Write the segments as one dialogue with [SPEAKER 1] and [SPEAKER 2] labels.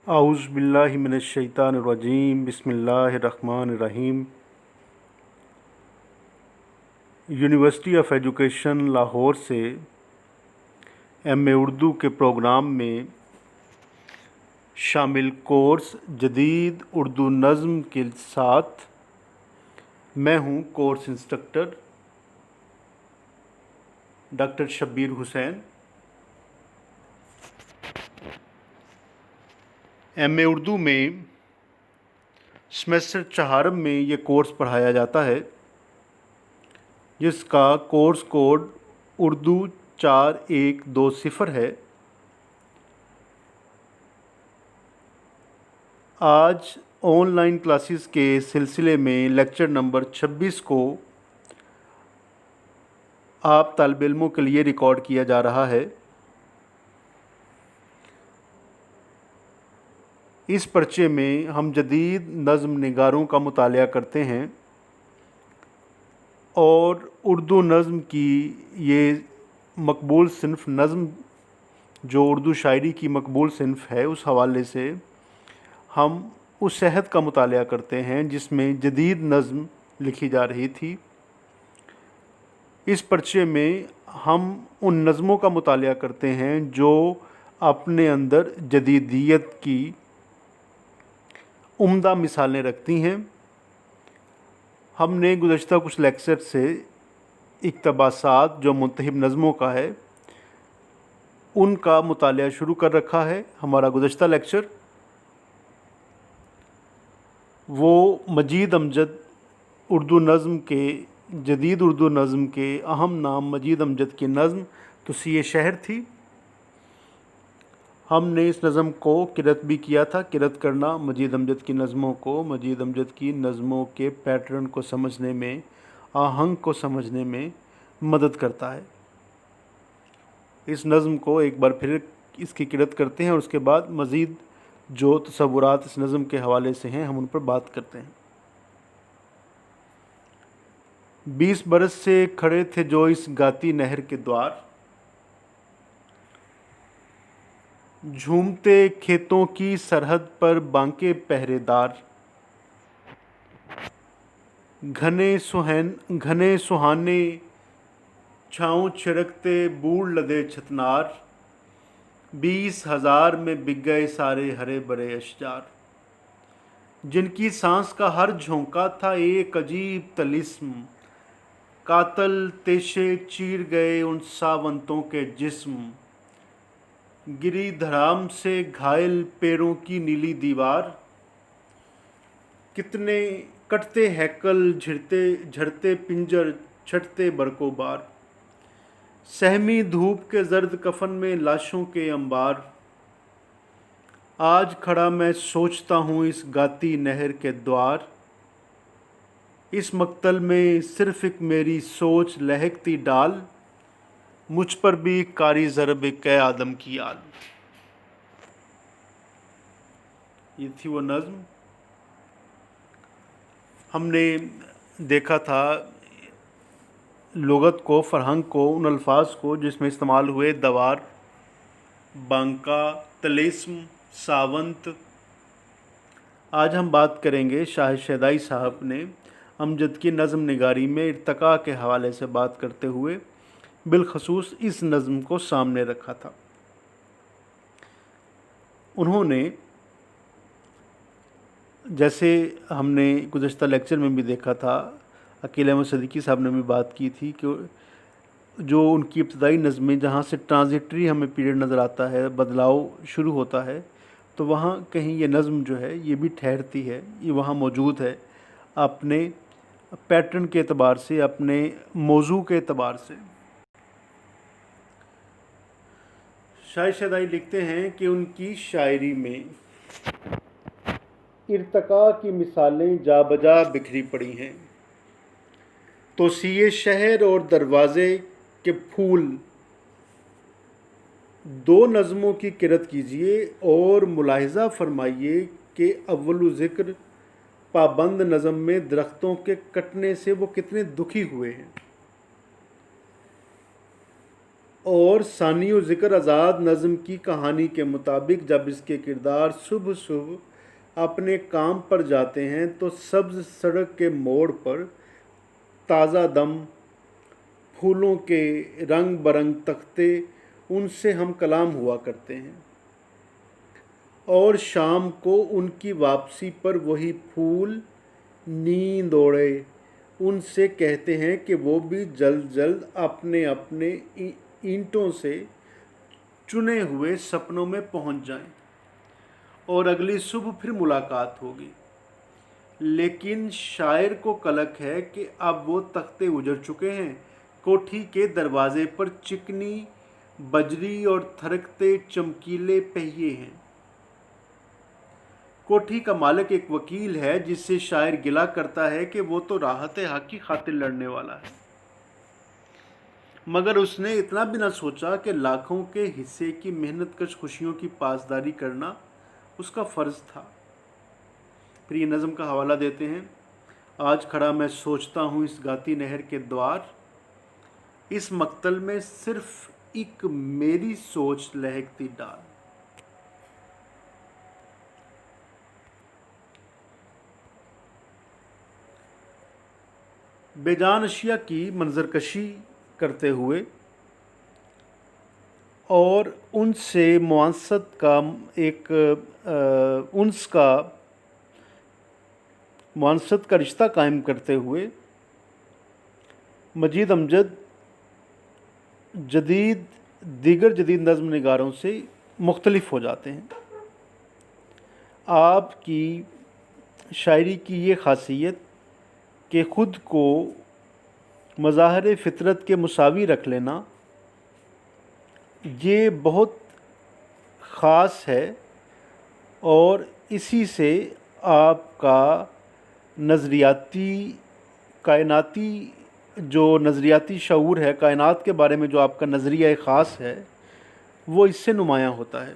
[SPEAKER 1] आउज़ बिल्लाहि मिनश्शैतानिर्रजीम बिस्मिल्लाहिर्रहमानिर्रहीम। University of education Lahore से एम.ए. उर्दू के प्रोग्राम में शामिल कोर्स जदीद उर्दू नज़्म के साथ मैं हूँ course instructor doctor Shabbir Hussain. MA. Urdu में सेमेस्टर चहारम में ये कोर्स पढ़ाया जाता है, जिसका कोर्स कोड उर्दू 4120 है। आज ऑनलाइन क्लासेस के सिलसिले में लेक्चर नंबर 26 को आप तालिब इल्मों के लिए रिकॉर्ड किया जा रहा है। इस पर्चे में हम जदीद नज़्म निगारों का मुतालिया करते हैं और उर्दू नज़्म की ये मकबूल सिन्फ़ नज़्म जो उर्दू शायरी की मकबूल सिन्फ़ है, उस हवाले से हम उस सेहत का मुतालिया करते हैं जिसमें जदीद नज़्म लिखी जा रही थी। इस पर्चे में हम उन नज़्मों का मुतालिया करते हैं जो अपने अंदर जदीदियत की उम्दा मिसालें रखती हैं। हमने गुज़श्ता कुछ लेक्चर से इक़्तिबासात जो मुंतहिब नज़्मों का है उनका मुतालिया शुरू कर रखा है। हमारा गुज़श्ता लेक्चर वो मजीद अमजद उर्दू नज़्म के जदीद उर्दू नज़्म के अहम नाम मजीद अमजद की नज़्म तुसीए शहर थी। हमने इस नज़्म को किरत भी किया था। किरत करना मजीद अमजद की नज़्मों को, मजीद अमजद की नज़्मों के पैटर्न को समझने में, आहंग को समझने में मदद करता है। इस नज़्म को एक बार फिर इसकी किरत करते हैं और उसके बाद मज़ीद जो तसव्वुरात इस नज़्म के हवाले से हैं हम उन पर बात करते हैं। 20 बरस से खड़े थे जो इस गाती नहर के द्वार, झूमते खेतों की सरहद पर बांके पहरेदार, घने सुहाने छाँव छिड़कते बूढ़ लदे छतनार, 20,000 में बिक गए सारे हरे भरे अशजार, जिनकी सांस का हर झोंका था एक अजीब तलिस्म, कातल तेशे चीर गए उन सावंतों के जिस्म, गिरी धराम से घायल पैरों की नीली दीवार, कितने कटते हैकल झड़ते पिंजर छटते बरको बार, सहमी धूप के जर्द कफन में लाशों के अंबार, आज खड़ा मैं सोचता हूँ इस गाती नहर के द्वार, इस मक्तल में सिर्फ एक मेरी सोच लहकती डाल, मुझ पर भी कारी ज़रब कै आदम की आल। ये थी वो नज़्म। हमने देखा था लुगत को, फ़रहंग को, उन अल्फाज को जिसमें इस्तेमाल हुए दवार, बांका, तलिस्म, सावंत। आज हम बात करेंगे शाहिद शहदाई साहब ने अमजद की नज़्म निगारी में इर्तका के हवाले से बात करते हुए बिलखसूस इस नज़्म को सामने रखा था। उन्होंने, जैसे हमने गुज़श्ता लेक्चर में भी देखा था, अकील अहमद सदीकी साहब ने भी बात की थी कि जो उनकी इब्तदाई नज़में जहाँ से ट्रांजिटरी हमें पीरियड नज़र आता है, बदलाव शुरू होता है, तो वहाँ कहीं ये नज़्म जो है ये भी ठहरती है, ये वहाँ मौजूद है अपने पैटर्न के एतबार से, अपने मौजू के एतबार से। शाहिद शहदाई लिखते हैं कि उनकी शायरी में इर्तका की मिसालें जा बजा बिखरी पड़ी हैं, तो सीए शहर और दरवाज़े के फूल, दो नज़मों की किरत कीजिए और मुलाहिज़ा फरमाइए कि अव्वलु ज़िक्र पाबंद नज़म में दरख्तों के कटने से वो कितने दुखी हुए हैं। और सानियो ज़िक्र आज़ाद नज़म की कहानी के मुताबिक जब इसके किरदार सुबह सुबह अपने काम पर जाते हैं तो सब्ज़ सड़क के मोड़ पर ताज़ा दम फूलों के रंग बरंग तख्ते उनसे हम कलाम हुआ करते हैं, और शाम को उनकी वापसी पर वही फूल नींद ओढ़े उनसे कहते हैं कि वो भी जल्द जल्द अपने अपने ईंटों से चुने हुए सपनों में पहुंच जाएं और अगली सुबह फिर मुलाकात होगी। लेकिन शायर को कलक है कि अब वो तख्ते उजड़ चुके हैं, कोठी के दरवाजे पर चिकनी बजरी और थरकते चमकीले पहिए हैं। कोठी का मालिक एक वकील है जिससे शायर गिला करता है कि वो तो राहत हक की खातिर लड़ने वाला है, मगर उसने इतना भी ना सोचा कि लाखों के हिस्से की मेहनतकश खुशियों की पासदारी करना उसका फ़र्ज़ था। फिर ये नज़म का हवाला देते हैं। आज खड़ा मैं सोचता हूँ इस गाती नहर के द्वार, इस मक्तल में सिर्फ एक मेरी सोच लहकती डाल। बेजान अशिया की मंजरकशी करते हुए और उनसे मुआसत का एक मुआसत का रिश्ता कायम करते हुए मजीद अमजद दीगर जदीद नज़्म निगारों से मुख्तलिफ हो जाते हैं। आपकी शायरी की ये ख़ासियत कि ख़ुद को मज़ाहिर फ़ितरत के मुसावी रख लेना, ये बहुत ख़ास है, और इसी से आपका नज़रियाती शऊर है, कायनात के बारे में जो आपका नज़रिया ख़ास है, वो इससे नुमायाँ होता है।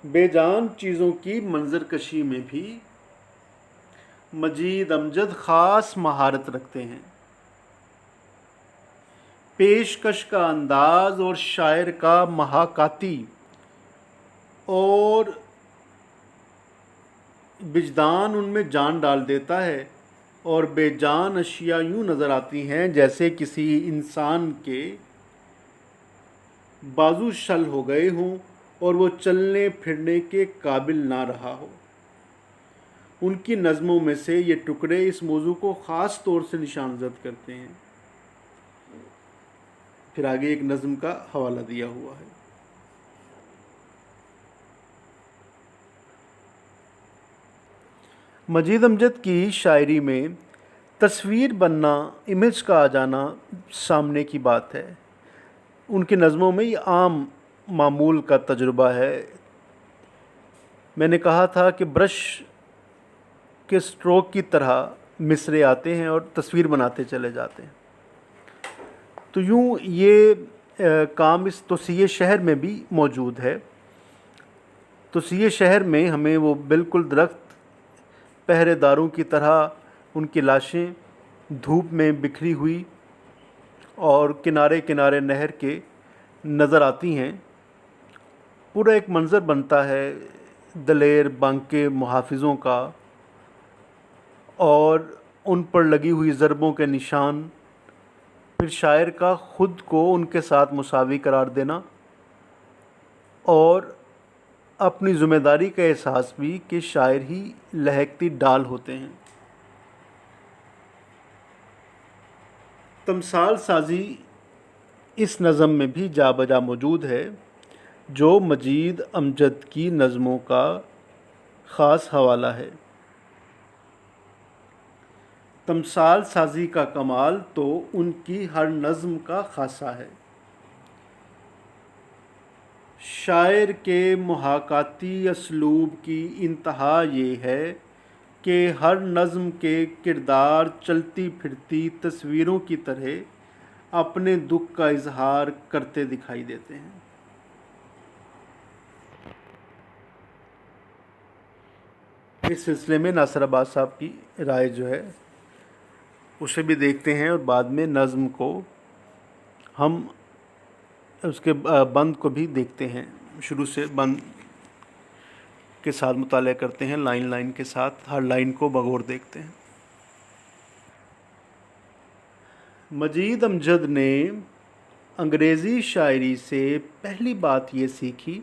[SPEAKER 1] बेजान चीज़ों की मंजरकशी में भी मजीद अमजद ख़ास महारत रखते हैं। पेशकश का अंदाज़ और शायर का महाकाती और विजदान उनमें जान डाल देता है, और बेजान अशिया यूँ नज़र आती हैं जैसे किसी इंसान के बाजू शल हो गए हों और वो चलने फिरने के काबिल ना रहा हो। उनकी नज़मों में से ये टुकड़े इस मौजू को ख़ास तौर से निशानजद करते हैं। फिर आगे एक नज़म का हवाला दिया हुआ है। मजीद अमजद की शायरी में तस्वीर बनना, इमेज का आ जाना सामने की बात है। उनकी नज़मों में ये आम मामूल का तजुर्बा है। मैंने कहा था कि ब्रश के स्ट्रोक की तरह मिसरे आते हैं और तस्वीर बनाते चले जाते हैं। तो यूँ ये काम इस तोसीए शहर में भी मौजूद है। तोसीए शहर में हमें वो बिल्कुल दरख्त पहरेदारों की तरह उनकी लाशें धूप में बिखरी हुई और किनारे किनारे नहर के नज़र आती हैं। पूरा एक मंज़र बनता है दलेर बांके मुहाफ़िज़ों का, और उन पर लगी हुई ज़रबों के निशान। फिर शायर का ख़ुद को उनके साथ मुसावी करार देना और अपनी ज़िम्मेदारी का एहसास भी कि शायर ही लहकती डाल होते हैं। तमसाल साजी इस नज़म में भी जा बजा मौजूद है, जो मजीद अमजद की नज़मों का ख़ास हवाला है। तमसाल साजी का कमाल तो उनकी हर नज़म का ख़ासा है। शायर के मुहाकाती असलूब की इंतहा ये है कि हर नज़म के किरदार चलती फिरती तस्वीरों की तरह अपने दुख का इजहार करते दिखाई देते हैं। इस सिलसिले में नासिर अब्बास साहब की राय जो है उसे भी देखते हैं और बाद में नज़्म को हम उसके बंद को भी देखते हैं, शुरू से बंद के साथ मुताला करते हैं, लाइन लाइन के साथ हर लाइन को बगौर देखते हैं। मजीद अमजद ने अंग्रेज़ी शायरी से पहली बात ये सीखी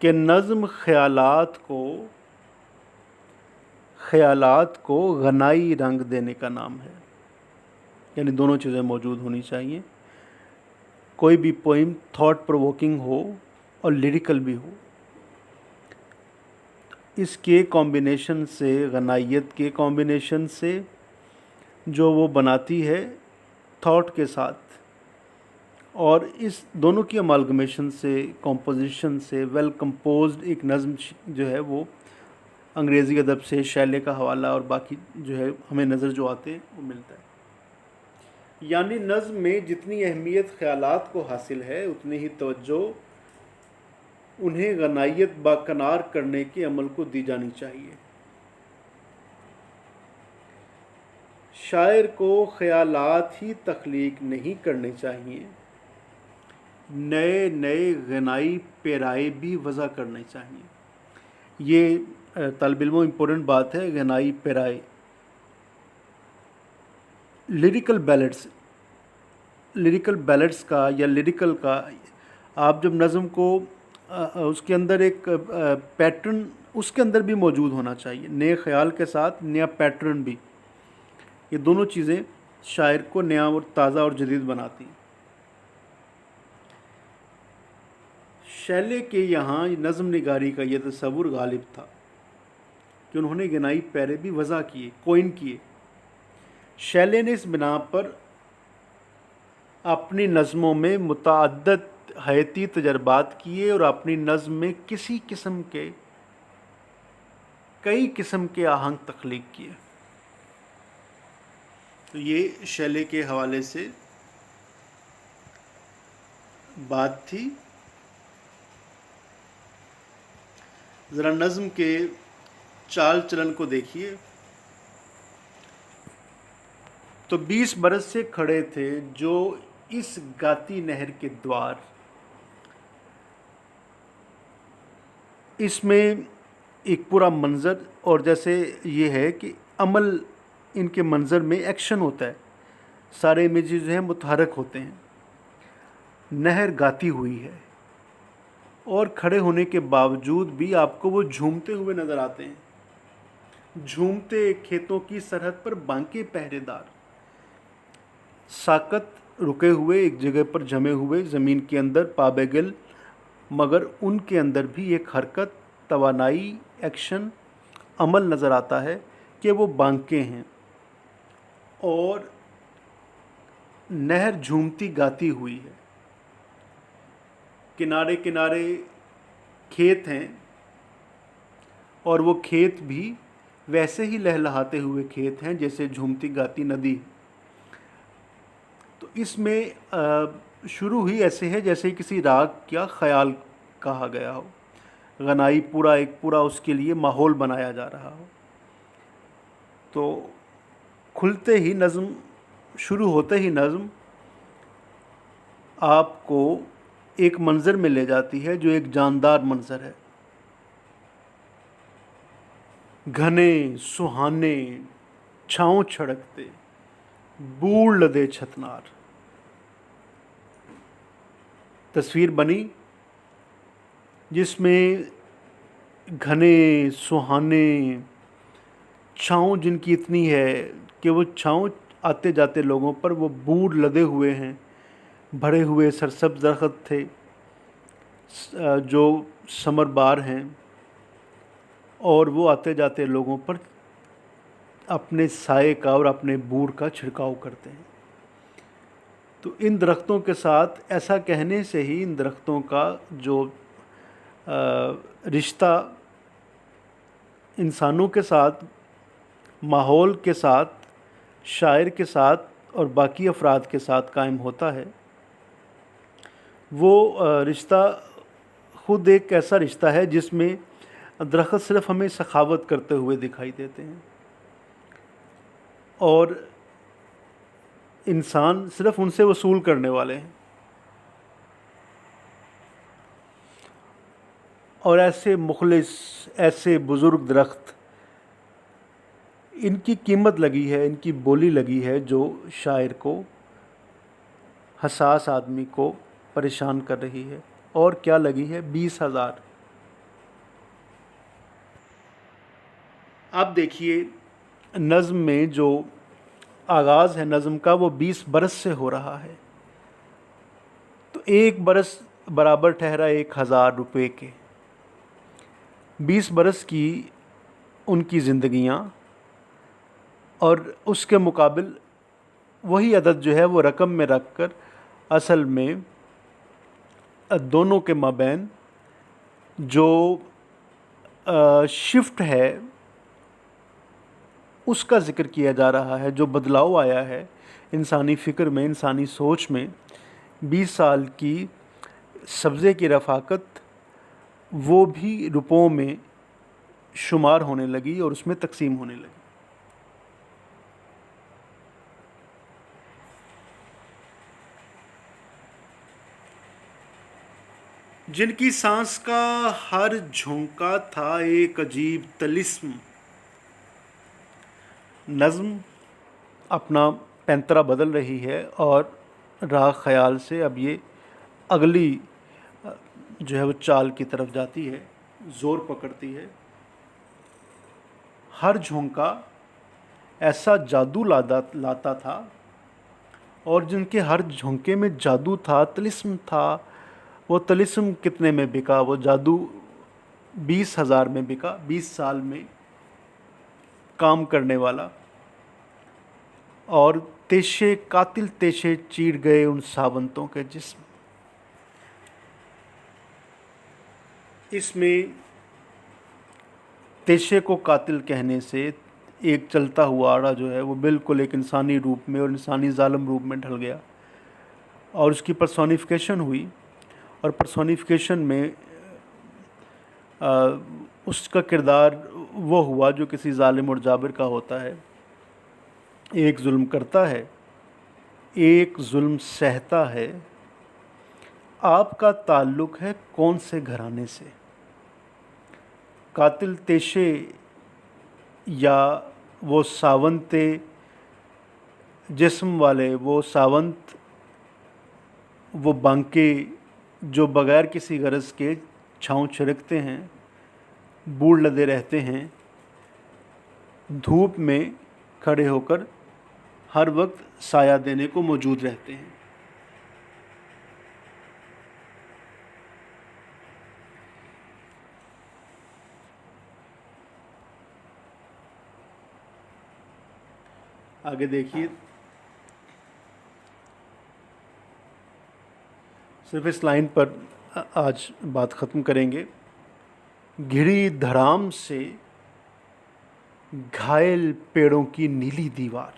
[SPEAKER 1] कि नज़्म ख़यालात को गनाई रंग देने का नाम है। यानी दोनों चीज़ें मौजूद होनी चाहिए। कोई भी पोइम थॉट प्रोवोकिंग हो और लिरिकल भी हो। इसके कॉम्बिनेशन से, गनाइयत के कॉम्बिनेशन से जो वो बनाती है थॉट के साथ, और इस दोनों की अमालगमेशन से, कॉम्पोजिशन से वेल कंपोज्ड एक नज़्म जो है वो अंग्रेज़ी अदब से शैले का हवाला और बाकी जो है हमें नज़र जो आते हैं वो मिलता है। यानी नज़्म में जितनी अहमियत ख़यालात को हासिल है उतनी ही तवज्जो उन्हें गनाइयत बाकनार करने के अमल को दी जानी चाहिए। शायर को ख़यालात ही तख्लीक नहीं करने चाहिए, नए नए गनाई पेराए भी वज़ा करने चाहिए। ये तालिब इल्मों इम्पोर्टेंट बात है, गनाई पेराए। लिरिकल बैलेट्स का या लिरिकल का, आप जब नज़म को उसके अंदर एक पैटर्न उसके अंदर भी मौजूद होना चाहिए, नए ख्याल के साथ नया पैटर्न भी। ये दोनों चीज़ें शायर को नया और ताज़ा और जदीद बनाती। शैले के यहाँ नज़्म निगारी का यह तसव्वुर गालिब था कि उन्होंने गनाई पैरे भी वज़ा किए, कोइन किए। शैले ने इस बिना पर अपनी नज़मों में मुतअद्दिद हयाती तजर्बात किए और अपनी नज़्म में कई किस्म के आहंग तख्लीक किए। तो ये शैले के हवाले से बात थी। ज़रा नज़्म के चाल चलन को देखिए। तो 20 बरस से खड़े थे जो इस गाती नहर के द्वार, इसमें एक पूरा मंज़र, और जैसे ये है कि अमल इनके मंज़र में एक्शन होता है, सारे इमेजेस जो हैं मुतहरक होते हैं। नहर गाती हुई है और खड़े होने के बावजूद भी आपको वो झूमते हुए नज़र आते हैं। झूमते खेतों की सरहद पर बांके पहरेदार, साकत रुके हुए एक जगह पर जमे हुए ज़मीन के अंदर पाबेगिल, मगर उनके अंदर भी एक हरकत, तवानाई, एक्शन, अमल नज़र आता है कि वो बांके हैं। और नहर झूमती गाती हुई है, किनारे किनारे खेत हैं और वो खेत भी वैसे ही लहलहाते हुए खेत हैं जैसे झूमती गाती नदी। तो इसमें शुरू ही ऐसे है जैसे किसी राग या ख़याल कहा गया हो। गनाई पूरा उसके लिए माहौल बनाया जा रहा हो। तो खुलते ही नज़्म, शुरू होते ही नज़्म आपको एक मंज़र में ले जाती है जो एक जानदार मंज़र है। घने सुहाने छाँव छड़कते बूढ़ लदे छतनार, तस्वीर बनी जिसमें घने सुहाने छाँव जिनकी इतनी है कि वो छाँव आते जाते लोगों पर वो बूढ़ लदे हुए हैं। भरे हुए सरसब्ज़ दरख्त थे जो समरबार हैं और वो आते जाते लोगों पर अपने साए का और अपने बूढ़ का छिड़काव करते हैं। तो इन दरख्तों के साथ, ऐसा कहने से ही इन दरख्तों का जो रिश्ता इंसानों के साथ, माहौल के साथ, शायर के साथ और बाकी अफराद के साथ कायम होता है, वो रिश्ता ख़ुद एक ऐसा रिश्ता है जिसमें दरख्त सिर्फ हमें सखावत करते हुए दिखाई देते हैं और इंसान सिर्फ उनसे वसूल करने वाले हैं। और ऐसे मुखलिस, ऐसे बुज़ुर्ग दरख्त, इनकी कीमत लगी है, इनकी बोली लगी है जो शायर को, हसास आदमी को परेशान कर रही है। और क्या लगी है? 20,000। आप देखिए, नज़्म में जो आगाज़ है नज़्म का वो 20 बरस से हो रहा है। तो एक बरस बराबर ठहरा 1,000 रुपये के। 20 बरस की उनकी ज़िंदगियाँ, और उसके मुकाबिल वही अदद जो है वो रकम में रख कर असल में दोनों के माबैन जो शिफ्ट है उसका ज़िक्र किया जा रहा है, जो बदलाव आया है इंसानी फ़िक्र में, इंसानी सोच में। 20 साल की सब्ज़े की रफ़ाकत वो भी रुपयों में शुमार होने लगी और उसमें तकसीम होने लगी। जिनकी सांस का हर झोंका था एक अजीब तलिस्म। नज़्म अपना पैंतरा बदल रही है और राह ख़याल से अब ये अगली जो है वो चाल की तरफ जाती है, ज़ोर पकड़ती है। हर झोंका ऐसा जादू लाता था, और जिनके हर झोंके में जादू था, तिलिस्म था। वो तिलिस्म कितने में बिका? वो जादू 20,000 में बिका। 20 साल में काम करने वाला। और तेशे, कातिल तेशे चीर गए उन सावंतों के जिस्म। इसमें तेशे को कातिल कहने से एक चलता हुआ आड़ा जो है वो बिल्कुल एक इंसानी रूप में और इंसानी ज़ालिम रूप में ढल गया, और उसकी पर्सोनिफिकेशन हुई। और पर्सोनिफिकेशन में उसका किरदार वो हुआ जो किसी ज़ालिम और जाबिर का होता है। एक जुल्म करता है, एक जुल्म सहता है, आपका ताल्लुक़ है कौन से घराने से? कातिल तेशे या वो सावंते जिस्म वाले, वो सावंत, वो बांके जो बग़ैर किसी गरज के छाँव छिड़कते हैं, बूढ़ लदे रहते हैं, धूप में खड़े होकर हर वक्त साया देने को मौजूद रहते हैं। आगे देखिए, सिर्फ इस लाइन पर आज बात ख़त्म करेंगे। घिरी धड़ाम से घायल पेड़ों की नीली दीवार।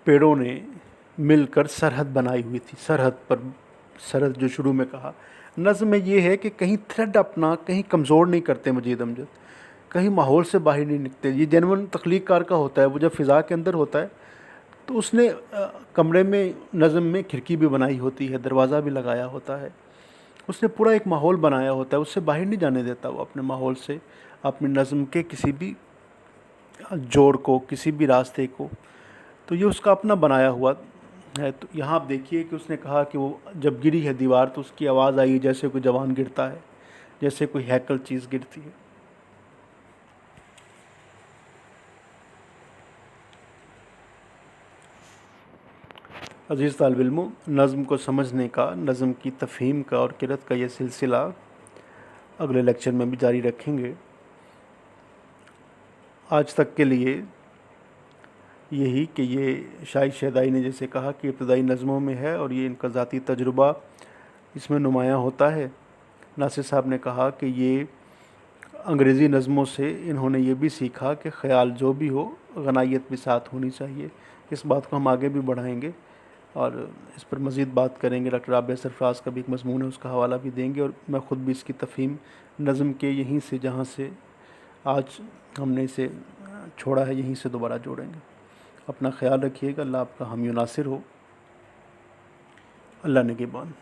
[SPEAKER 1] पेड़ों ने मिलकर सरहद बनाई हुई थी। सरहद पर, सरहद जो शुरू में कहा, नज़्म में ये है कि कहीं थ्रेड अपना कहीं कमज़ोर नहीं करते मजीद अमजद, कहीं माहौल से बाहर नहीं निकलते। ये जेनवन तख्लीक़कार का होता है। वो जब फ़िज़ा के अंदर होता है तो उसने कमरे में, नज़्म में खिड़की भी बनाई होती है, दरवाज़ा भी लगाया होता है। उसने पूरा एक माहौल बनाया होता है, उससे बाहर नहीं जाने देता वो अपने माहौल से, अपनी नज़्म के किसी भी जोड़ को, किसी भी रास्ते को। तो ये उसका अपना बनाया हुआ है। तो यहाँ आप देखिए कि उसने कहा कि वो जब गिरी है दीवार तो उसकी आवाज़ आई जैसे कोई जवान गिरता है, जैसे कोई हैकल चीज़ गिरती है। अज़ीज़ तालिब इल्मों, नज़्म को समझने का, नज़्म की तफ़हीम का और क़िरात का ये सिलसिला अगले लेक्चर में भी जारी रखेंगे। आज तक के लिए यही कि ये शाहिद शहदाई ने जैसे कहा कि इब्तदाई नज़्मों में है और ये इनका ज़ाती तजुर्बा इसमें नुमायाँ होता है। नासिर साहब ने कहा कि ये अंग्रेज़ी नज़्मों से इन्होंने ये भी सीखा कि ख़याल जो भी हो, गनायत भी साथ होनी चाहिए। इस बात को हम आगे भी बढ़ाएंगे। और इस पर मज़ीद बात करेंगे। डॉक्टर आबिद सरफराज का भी एक मज़मून है, उसका हवाला भी देंगे, और मैं ख़ुद भी इसकी तफ़हीम नज़म के यहीं से जहाँ से आज हमने इसे छोड़ा है यहीं से दोबारा जोड़ेंगे। अपना ख्याल रखिएगा। अल्लाह आपका हामी नासिर हो। अल्लाह निगहबान।